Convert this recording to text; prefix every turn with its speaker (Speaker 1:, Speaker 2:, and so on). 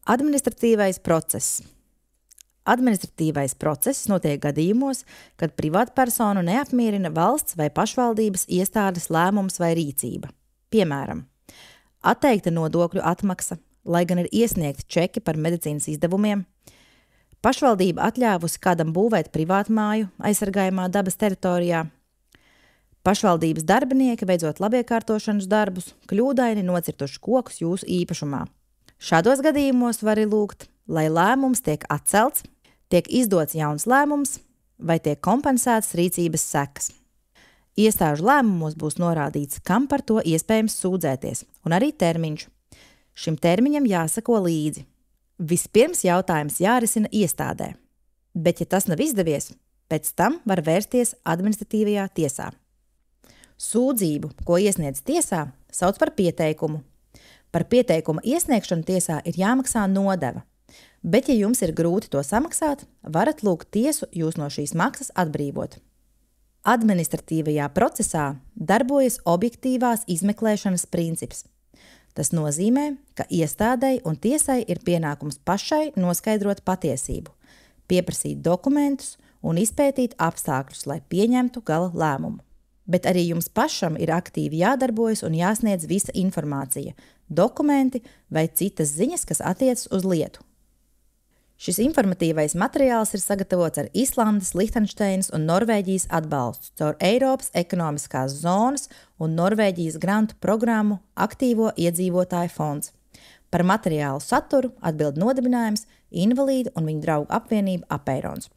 Speaker 1: Administratīvais process. Administratīvais process notiek gadījumos, kad privātpersonu neapmierina valsts vai pašvaldības iestādes lēmums vai rīcība. Piemēram, atteikta nodokļu atmaksa, lai gan ir iesniegti čeki par medicīnas izdevumiem, pašvaldība atļāvusi kādam būvēt privātmāju aizsargājamā dabas teritorijā, pašvaldības darbinieki veicot labiekārtošanas darbus, kļūdaini nocirtuši kokus jūsu īpašumā. Šādos gadījumos var lūgt, lai lēmums tiek atcelts, tiek izdots jauns lēmums vai tiek kompensētas rīcības sekas. Iestāžu lēmumos būs norādīts, kam par to iespējams sūdzēties, un arī termiņš. Šim termiņam jāsako līdzi. Vispirms jautājums jārisina iestādē, bet, ja tas nav izdevies, pēc tam var vērsties administratīvajā tiesā. Sūdzību, ko iesniedz tiesā, sauc par pieteikumu. Par pieteikuma iesniegšanu tiesā ir jāmaksā nodeva, bet, ja jums ir grūti to samaksāt, varat lūgt tiesu jūs no šīs maksas atbrīvot. Administratīvajā procesā darbojas objektīvās izmeklēšanas princips. Tas nozīmē, ka iestādei un tiesai ir pienākums pašai noskaidrot patiesību, pieprasīt dokumentus un izpētīt apstākļus, lai pieņemtu gala lēmumu. Bet arī jums pašam ir aktīvi jādarbojas un jāsniedz visa informācija, dokumenti vai citas ziņas, kas attiecas uz lietu. Šis informatīvais materiāls ir sagatavots ar Islandes, Lihtenšteinas un Norvēģijas atbalstu caur Eiropas ekonomiskās zonas un Norvēģijas grantu programmu Aktīvo iedzīvotāju fonds. Par materiālu saturu atbild nodibinājums Invalīdu un viņu draugu apvienība Apeirons.